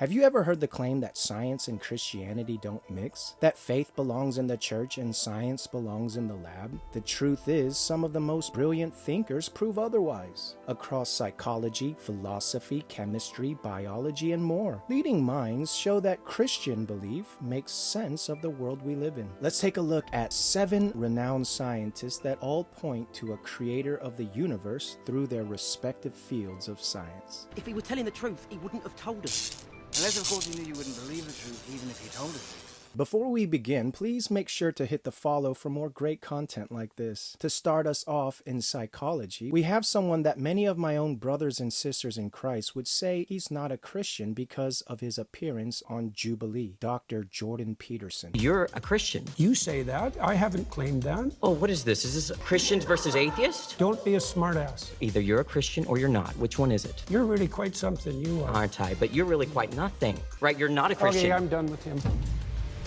Have you ever heard the claim that science and Christianity don't mix? That faith belongs in the church and science belongs in the lab? The truth is, some of the most brilliant thinkers prove otherwise. Across psychology, philosophy, chemistry, biology, and more, leading minds show that Christian belief makes sense of the world we live in. Let's take a look at 7 renowned scientists that all point to a creator of the universe through their respective fields of science. If he were telling the truth, he wouldn't have told us. Unless, of course, he knew you wouldn't believe the truth, even if he told us. Before we begin, please make sure to hit the follow for more great content like this. To start us off in psychology, we have someone that many of my own brothers and sisters in Christ would say he's not a Christian because of his appearance on Jubilee, Dr. Jordan Peterson. You're a Christian. You say that. I haven't claimed that. Oh, what is this? Is this Christians versus atheists? Don't be a smartass. Either you're a Christian or you're not. Which one is it? You're really quite something, you are. Aren't I? But you're really quite nothing. Right? You're not a Christian. Okay, I'm done with him.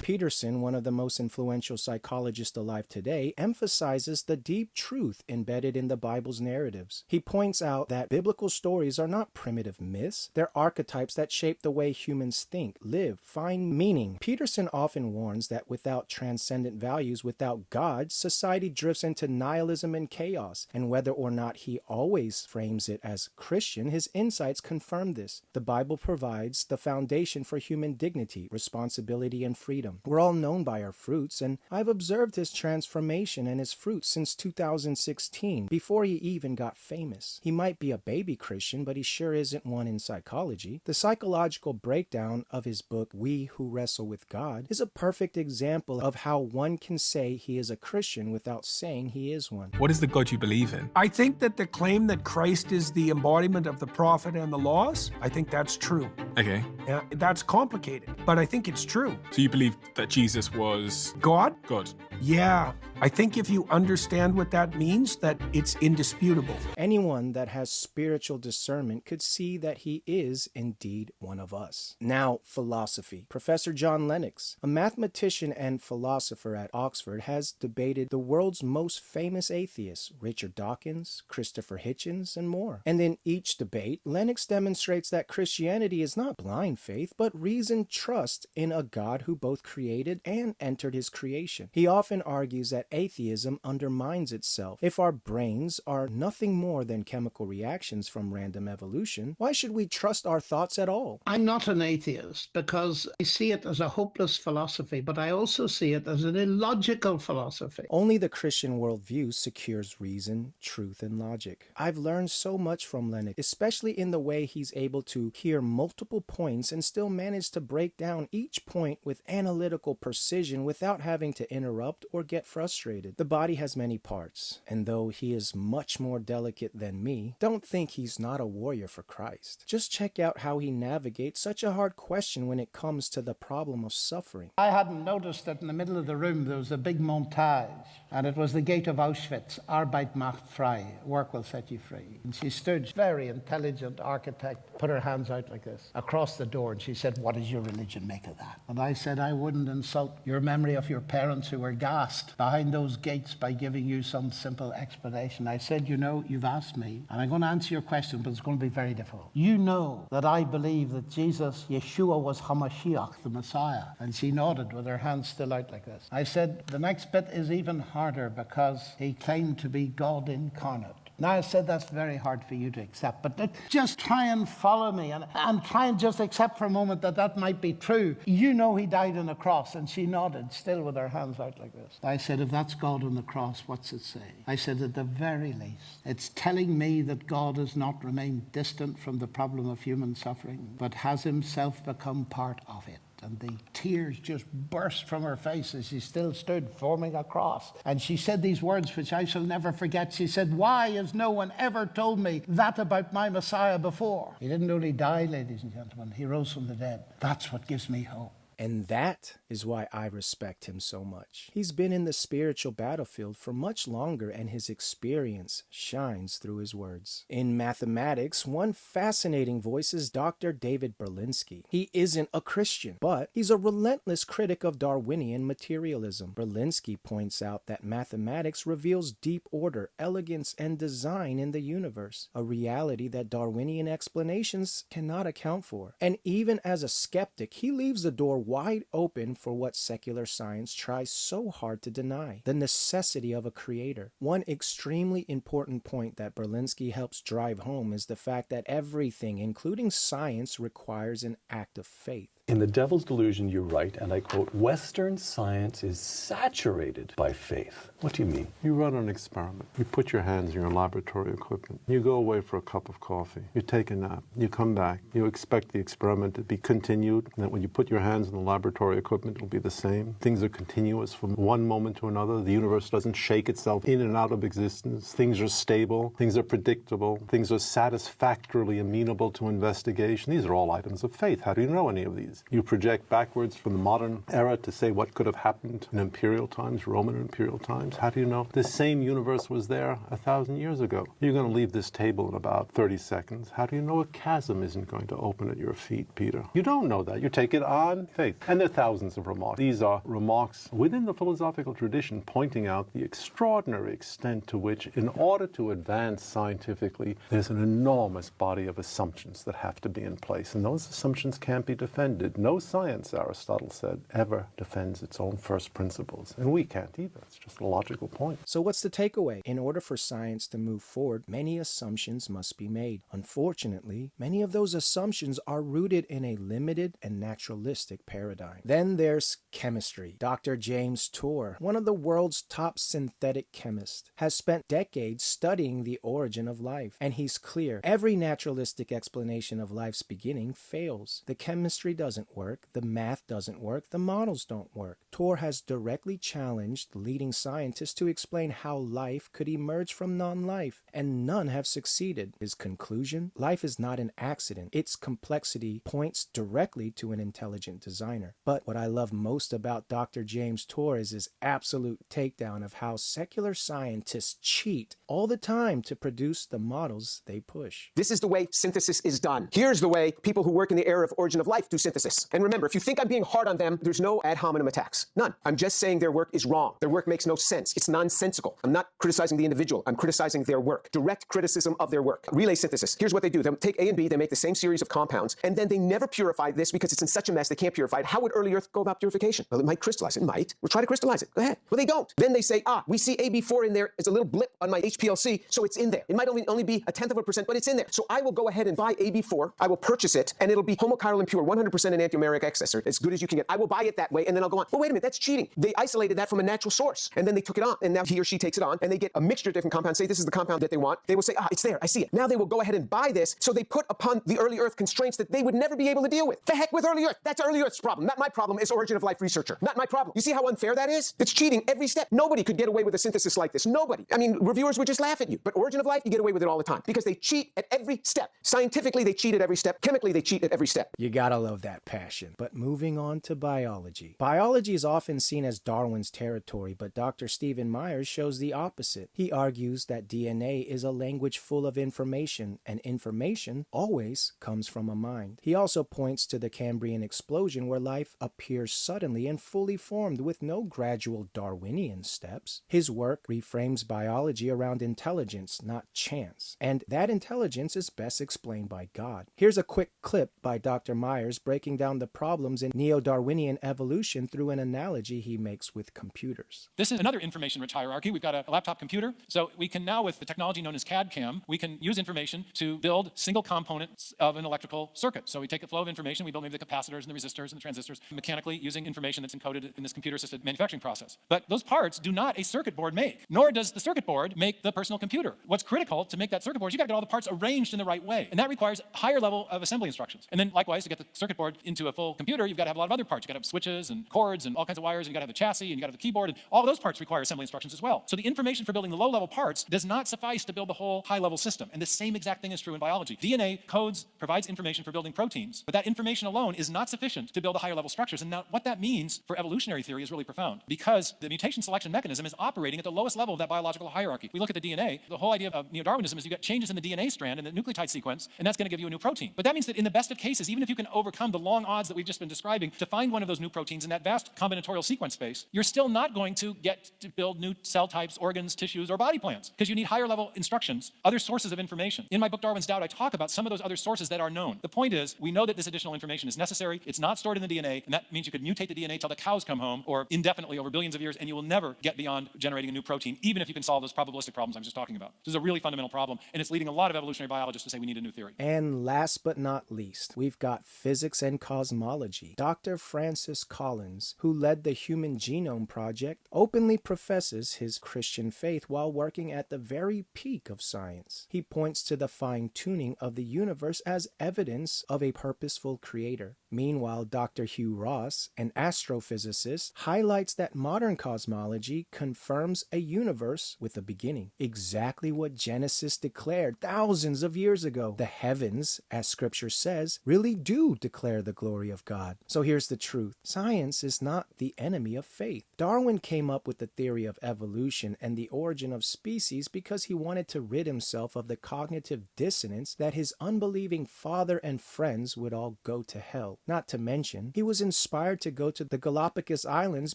Peterson, one of the most influential psychologists alive today, emphasizes the deep truth embedded in the Bible's narratives. He points out that biblical stories are not primitive myths. They're archetypes that shape the way humans think, live, find meaning. Peterson often warns that without transcendent values, without God, society drifts into nihilism and chaos. And whether or not he always frames it as Christian, his insights confirm this. The Bible provides the foundation for human dignity, responsibility, and freedom. We're all known by our fruits, and I've observed his transformation and his fruits since 2016, before he even got famous. He might be a baby Christian, but he sure isn't one in psychology. The psychological breakdown of his book, We Who Wrestle with God, is a perfect example of how one can say he is a Christian without saying he is one. What is the God you believe in? I think that the claim that Christ is the embodiment of the prophet and the laws, I think that's true. Okay. Yeah, that's complicated, but I think it's true. So you believe that Jesus was God? God? Yeah. I think if you understand what that means, that it's indisputable. Anyone that has spiritual discernment could see that he is indeed one of us. Now, philosophy. Professor John Lennox, a mathematician and philosopher at Oxford, has debated the world's most famous atheists, Richard Dawkins, Christopher Hitchens, and more. And in each debate, Lennox demonstrates that Christianity is not blind faith, but reasoned trust in a God who both created and entered his creation. He often argues that atheism undermines itself. If our brains are nothing more than chemical reactions from random evolution, why should we trust our thoughts at all? I'm not an atheist because I see it as a hopeless philosophy, but I also see it as an illogical philosophy. Only the Christian worldview secures reason, truth, and logic. I've learned so much from Lennox, especially in the way he's able to hear multiple points and still manage to break down each point with analytical precision without having to interrupt or get frustrated. The body has many parts, and though he is much more delicate than me, don't think he's not a warrior for Christ. Just check out how he navigates such a hard question when it comes to the problem of suffering. I hadn't noticed that in the middle of the room there was a big montage, and it was the gate of Auschwitz, Arbeit macht frei, work will set you free. And she stood, very intelligent architect, put her hands out like this, across the door, and she said, "What does your religion make of that?" And I said, "I wouldn't insult your memory of your parents who were gassed behind those gates by giving you some simple explanation." I said, "You know, you've asked me, and I'm going to answer your question, but it's going to be very difficult. You know that I believe that Jesus, Yeshua, was Hamashiach, the Messiah." And she nodded with her hands still out like this. I said, "The next bit is even harder because he claimed to be God incarnate." Now, I said that's very hard for you to accept, but just try and follow me and try and just accept for a moment that that might be true. You know he died on a cross, and she nodded, still with her hands out like this. I said, "If that's God on the cross, what's it say?" I said, "At the very least, it's telling me that God has not remained distant from the problem of human suffering, but has himself become part of it." And the tears just burst from her face as she still stood forming a cross. And she said these words, which I shall never forget. She said, "Why has no one ever told me that about my Messiah before?" He didn't only die, ladies and gentlemen. He rose from the dead. That's what gives me hope. And that is why I respect him so much. He's been in the spiritual battlefield for much longer, and his experience shines through his words. In mathematics, one fascinating voice is Dr. David Berlinski. He isn't a Christian, but he's a relentless critic of Darwinian materialism. Berlinski points out that mathematics reveals deep order, elegance, and design in the universe, a reality that Darwinian explanations cannot account for. And even as a skeptic, he leaves the door wide open for what secular science tries so hard to deny: the necessity of a creator. One extremely important point that Berlinski helps drive home is the fact that everything, including science, requires an act of faith. In The Devil's Delusion, you write, and I quote, "Western science is saturated by faith." What do you mean? You run an experiment. You put your hands in your laboratory equipment. You go away for a cup of coffee. You take a nap. You come back. You expect the experiment to be continued, and that when you put your hands in the laboratory equipment, it'll be the same. Things are continuous from one moment to another. The universe doesn't shake itself in and out of existence. Things are stable. Things are predictable. Things are satisfactorily amenable to investigation. These are all items of faith. How do you know any of these? You project backwards from the modern era to say what could have happened in imperial times, Roman imperial times. How do you know the same universe was there 1,000 years ago? You're going to leave this table in about 30 seconds. How do you know a chasm isn't going to open at your feet, Peter? You don't know that. You take it on faith. And there are thousands of remarks. These are remarks within the philosophical tradition pointing out the extraordinary extent to which, in order to advance scientifically, there's an enormous body of assumptions that have to be in place. And those assumptions can't be defended. No science, Aristotle said, ever defends its own first principles. And we can't either. It's just a logical point. So what's the takeaway? In order for science to move forward, many assumptions must be made. Unfortunately, many of those assumptions are rooted in a limited and naturalistic paradigm. Then there's chemistry. Dr. James Tour, one of the world's top synthetic chemists, has spent decades studying the origin of life. And he's clear, every naturalistic explanation of life's beginning fails. The chemistry doesn't work, the math doesn't work, the models don't work. Tour has directly challenged leading scientists to explain how life could emerge from non-life, and none have succeeded. His conclusion? Life is not an accident. Its complexity points directly to an intelligent designer. But what I love most about Dr. James Tour is his absolute takedown of how secular scientists cheat all the time to produce the models they push. This is the way synthesis is done. Here's the way people who work in the area of origin of life do synthesis. And remember, if you think I'm being hard on them, there's no ad hominem attacks. None. I'm just saying their work is wrong. Their work makes no sense. It's nonsensical. I'm not criticizing the individual. I'm criticizing their work. Direct criticism of their work. Relay synthesis. Here's what they do. They take A and B, they make the same series of compounds, and then they never purify this because it's in such a mess they can't purify it. How would early Earth go about purification? Well, it might crystallize. It might. We'll try to crystallize it. Go ahead. Well, they don't. Then they say, we see AB4 in there as a little blip on my HPLC, so it's in there. It might only be 0.1%, but it's in there. So I will go ahead and buy AB4. I will purchase it, and it'll be homochiral and pure, 100% enantiomeric excess, or as good as you can get. I will buy it that way, and then I'll go on. Well, wait a minute, that's cheating. They isolated that from a natural source, and then they took it on, and now he or she takes it on, and they get a mixture of different compounds. Say this is the compound that they want. They will say, it's there, I see it. Now they will go ahead and buy this, so they put upon the early Earth constraints that they would never be able to deal with. The heck with early Earth. That's early Earth's problem. Not my problem as origin of life researcher. Not my problem. You see how unfair that is? It's cheating every step. Nobody could get away with a synthesis like this. Nobody. I mean, reviewers would just laugh at you. But origin of life, you get away with it all the time because they cheat at every step. Scientifically, they cheat at every step. Chemically, they cheat at every step. You gotta love that passion. But moving on to biology. Biology is often seen as Darwin's territory, but Dr. Stephen Myers shows the opposite. He argues that DNA is a language full of information, and information always comes from a mind. He also points to the Cambrian explosion where life appears suddenly and fully formed with no gradual Darwinian steps. His work reframes biology around intelligence, not chance, and that intelligence is best explained by God. Here's a quick clip by Dr. Myers breaking down the problems in neo-Darwinian evolution through an analogy he makes with computers. This is another information-rich hierarchy. We've got a laptop computer, so we can now, with the technology known as CAD/CAM, we can use information to build single components of an electrical circuit. So we take a flow of information, we build maybe the capacitors and the resistors and the transistors mechanically using information that's encoded in this computer-assisted manufacturing process. But those parts do not a circuit board make, nor does the circuit board make the personal computer. What's critical to make that circuit board is you got to get all the parts arranged in the right way, and that requires a higher level of assembly instructions. And then likewise, to get the circuit board into a full computer, you've got to have a lot of other parts. You've got to have switches and cords and all kinds of wires, and you've got to have the chassis, and you've got to have the keyboard, and all of those parts require assembly instructions as well. So the information for building the low-level parts does not suffice to build the whole high-level system. And the same exact thing is true in biology. DNA codes, provides information for building proteins, but that information alone is not sufficient to build the higher-level structures. And now what that means for evolutionary theory is really profound, because the mutation selection mechanism is operating at the lowest level of that biological hierarchy. We look at the DNA, the whole idea of neo-Darwinism is you get changes in the DNA strand and the nucleotide sequence, and that's going to give you a new protein. But that means that in the best of cases, even if you can overcome the long odds that we've just been describing to find one of those new proteins in that vast combinatorial sequence space, you're still not going to get to build new cell types, organs, tissues, or body plans, because you need higher level instructions, other sources of information. In my book, Darwin's Doubt, I talk about some of those other sources that are known. The point is, we know that this additional information is necessary. It's not stored in the DNA, and that means you could mutate the DNA till the cows come home, or indefinitely over billions of years, and you will never get beyond generating a new protein, even if you can solve those probabilistic problems I was just talking about. This is a really fundamental problem, and it's leading a lot of evolutionary biologists to say we need a new theory. And last but not least, we've got physics and cosmology. Dr. Francis Collins, who led the Human Genome Project, openly professes his Christian faith while working at the very peak of science. He points to the fine-tuning of the universe as evidence of a purposeful creator. Meanwhile, Dr. Hugh Ross, an astrophysicist, highlights that modern cosmology confirms a universe with a beginning. Exactly what Genesis declared thousands of years ago. The heavens, as scripture says, really do declare the glory of God. So here's the truth. Science is not the enemy of faith. Darwin came up with the theory of evolution and the origin of species because he wanted to rid himself of the cognitive dissonance that his unbelieving father and friends would all go to hell. Not to mention, he was inspired to go to the Galapagos Islands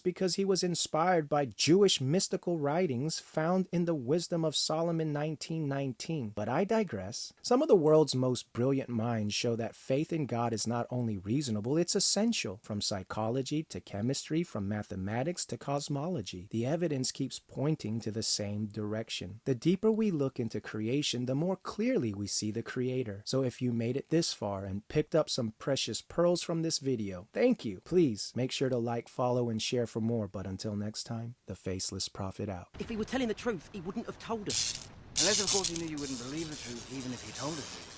because he was inspired by Jewish mystical writings found in the Wisdom of Solomon 19:19. But I digress. Some of the world's most brilliant minds show that faith in God is not only reasonable, it's essential. From psychology to chemistry, from mathematics to cosmology, the evidence keeps pointing to the same direction. The deeper we look into creation, the more clearly we see the Creator. So if you made it this far and picked up some precious pearls from this video, thank you. Please make sure to like, follow, and share for more. But until next time, the Faceless Prophet out. If he were telling the truth, he wouldn't have told us. Unless, of course, he knew you wouldn't believe the truth, even if he told it.